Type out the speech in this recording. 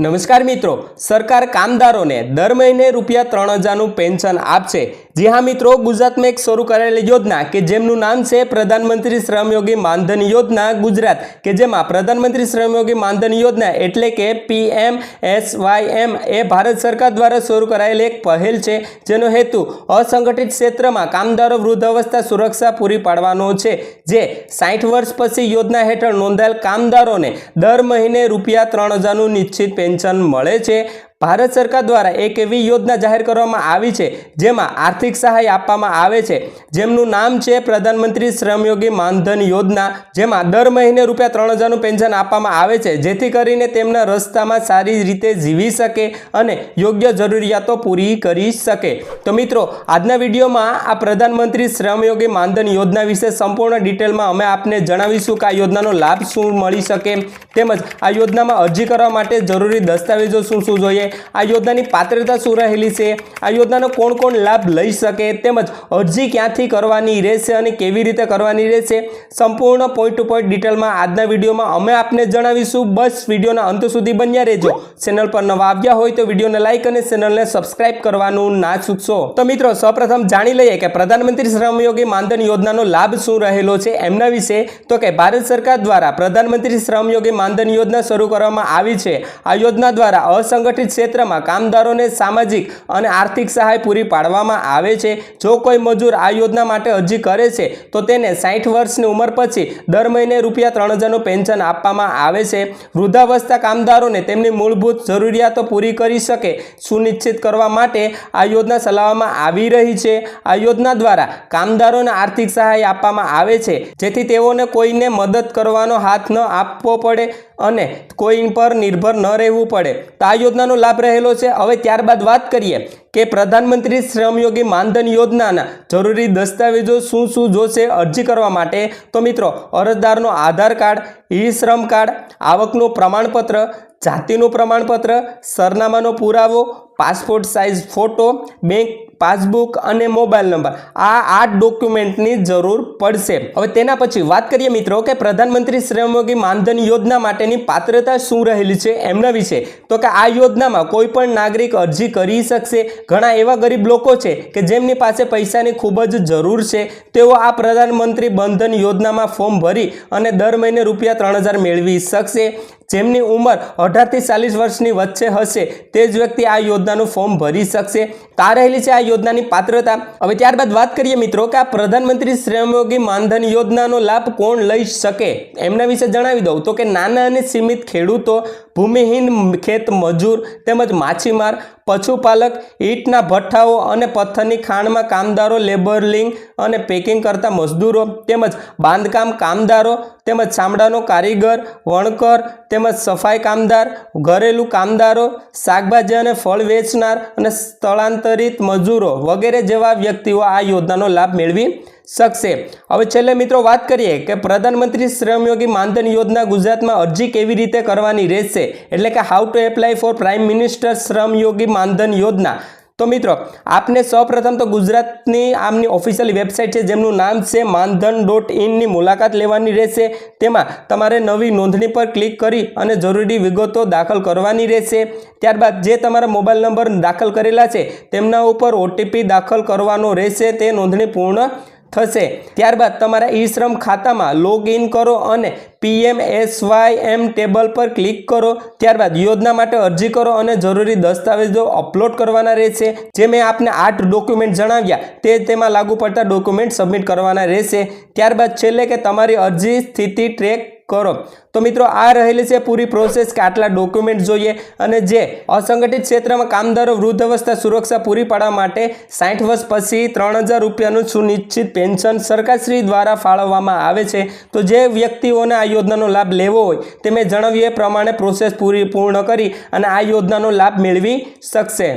નમસ્કાર મિત્રો, સરકાર કામદારોને દર મહિને રૂપિયા 3000નું પેન્શન આપશે। જી હા મિત્રો, ગુજરાતમાં એક શરૂ કરાયેલી યોજના કે જેમનું નામ છે પ્રધાનમંત્રી શ્રમયોગી માનધન યોજના ગુજરાત, કે જેમાં પ્રધાનમંત્રી શ્રમયોગી માનધન યોજના એટલે કે PMSYM એ ભારત સરકાર દ્વારા શરૂ કરાયેલી એક પહેલ છે, જેનો હેતુ અસંગઠિત ક્ષેત્રમાં કામદારો વૃદ્ધાવસ્થા સુરક્ષા પૂરી પાડવાનો છે। જે 60 વર્ષ પછી યોજના હેઠળ નોંધાયેલ કામદારોને દર મહિને રૂપિયા 3000નું નિશ્ચિત पेंशन મળે છે। भारत सरकार द्वारा एक एवी योजना जाहिर करवामां आवी छे जेमां आर्थिक सहाय आपवामां आवे छे, जेमनुं नाम छे प्रधानमंत्री श्रमयोगी मानधन योजना, जेमां दर महीने रूपिया 3000નું पेन्शन आपवामां आवे छे, जेथी करीने तेमना रस्तामां सारी रीते जीवी सके अने योग्य जरूरियातो पूरी करी सके। तो मित्रों, आजना विडियोमां आ प्रधानमंत्री श्रमयोगी मानधन योजना विषे संपूर्ण डिटेलमां अमे आपने जणावीशुं के आ योजनानो लाभ शुं मळी सके, तेमज आ योजनामां अरजी करवा माटे जरूरी दस्तावेजो शुं शुं जोईए, आ योजनानी पात्रता शुं रहेली छे, आ योजनानो कोण कोण लाभ लई सके, तेमज अरजी क्यांथी करवानी रहेशे अने केवी रीते करवानी रहेशे, संपूर्ण पॉइंट टू पॉइंट डिटेलमां आजना विडियोमां अमे आपने जणावीशुं। बस विडियोना अंत सुधी बन्या रहेजो। चेनल पर नवा आव्या होय तो विडियोने लाइक अने चेनलने सब्सक्राइब करवानुं ना चूकशो। तो मित्रों, सर्वप्रथम जाणी लईए के प्रधानमंत्री श्रमयोगी मानधन योजनानो लाभ शुं रहेलो छे एमना विषे। तो के भारत सरकार द्वारा प्रधानमंत्री श्रमयोगी मानधन योजना शरू करवामां आवी छे। आ योजना द्वारा असंगठित क्षेत्र में कामदारों ने सामाजिक और आर्थिक सहाय पूरी पाडवामां आवे छे। जो कोई मजूर आ योजना माटे अरजी करे छे तो तेने 60 वर्षनी उमर पछी दर महीने रूपिया 3000નું पेन्शन आपवामां आवे छे। वृद्धावस्था कामदारों ने तेमनी मूलभूत जरूरियातो पूरी करी सके सुनिश्चित करवा माटे आ योजना चलाववामां आवी रही छे। आ योजना द्वारा कामदारों ने आर्थिक सहाय आपवामां आवे छे, जेथी तेओने कोईने मदद करवानो हाथ न आपवो पड़े अने कोई पर निर्भर न रहेवुं पड़े। तो आ योजनानो लाभ रहेलो छे। हवे त्यारबाद बात करीए के प्रधानमंत्री श्रमयोगी मानधन योजनाना जरूरी दस्तावेजो शुं शुं जोशे अरजी करवा माटे। तो मित्रों, अरजदारनो आधार कार्ड, ई श्रम कार्ड, आवकनुं प्रमाणपत्र, जातिनुं प्रमाणपत्र, सरनामानो पुरावो, passport size photo, bank passbook अने मोबाइल नंबर, आ 8 डॉक्यूमेंटनी जरूर पड़शे। हवे तेना पछी वात करीए मित्रों के प्रधानमंत्री श्रमयोगी मानधन योजना माटेनी पात्रता शुं रहेली छे एमना विषे। तो के आ योजनामां कोईपण नागरिक अरजी करी शकशे। घणा एवा गरीब लोको छे के जेमनी पासे पैसानी खूब ज जरूर छे, तेओ आ प्रधानमंत्री बंधन योजनामां फॉर्म भरी अने दर महीने रूपिया 3000 मेळवी शकशे। जेमनी उमर 18 થી 40 वर्षनी वच्चे हशे ते ज व्यक्ति आ योजनानुं फॉर्म भरी शकशे। तो आ रहेली छे आ योजनानी पात्रता। हवे त्यारबाद बात करीए मित्रों के आ प्रधानमंत्री श्रमयोगी मानधन योजनानो लाभ कोण लई शके एमना विषे जणावी दऊं। तो के नाना अने सीमित खेडूतो, भूमिहीन खेत मजूर तेमज माछीमार, पशुपालक, ईटना भट्ठाओ अने पत्थરની ખાણમાં કામદારો, લેબરિંગ અને પેકિંગ કરતા મજદૂરો તેમજ બાંધકામ કામદારો તેમજ ચામડાનો કારીગર, વણકર તેમજ સફાઈ કામદાર, ઘરેલુ કામદારો, શાકભાજી અને ફળ વેચનાર અને સ્થળાંતરિત મજૂરો વગેરે જેવા વ્યક્તિઓ આ યોજનાનો લાભ મેળવી શકશે। હવે છેલ્લે મિત્રો વાત કરીએ કે પ્રધાનમંત્રી શ્રમયોગી માનધન યોજના ગુજરાતમાં અરજી કેવી રીતે કરવાની રહેશે, એટલે કે how to apply four prime minister શ્રમયોગી માનધન યોજના। तो मित्रों, आपने सौप्रथम तो गुजरातनी आमनी ऑफिशियल वेबसाइट है जेमनुं नाम है मानधन.in नी मुलाकात लेवानी रहेशे। तेमां तमारे नवी नोंधणी पर क्लिक करी अने जरूरी विगतो दाखल करवानी रहेशे। त्यारबाद जे तमारा मोबाइल नंबर दाखल करेला छे तेमना उपर OTP दाखल करवानो रहेशे। ते नोंधणी पूर्ण थशे। त्यारबाद तमारा ई श्रम खाता में लॉग इन करो अने PMSYM टेबल पर क्लिक करो। त्यारबाद योजना माटे अरजी करो अने जरूरी दस्तावेजो अपलोड करवाना रहेशे। जे मैं आपने 8 डॉक्यूमेंट जणाव्या ते तेमां लागू पड़ता डॉक्यूमेंट सबमिट करवाना रहेशे। त्यारबाद छेल्ले के तमारी अरजी स्थिति ट्रेक करो। तो मित्रों, आ रहेली छे पूरी प्रोसेस के आटला डॉक्यूमेंट जोईए अने जे असंगठित क्षेत्र में कामदारो वृद्धावस्था सुरक्षा पूरी पाडवा माटे 60 वर्ष पछी 3000 रूपियानुं सुनिश्चित पेन्शन सरकारश्री द्वारा फाळववामां आवे छे। तो जे व्यक्तिओने आ योजनानो लाभ लेवो होय ते मैं जणाव्युं ए प्रमाणे प्रोसेस पूर्ण करी अने आ योजनानो लाभ मेळवी शकशे।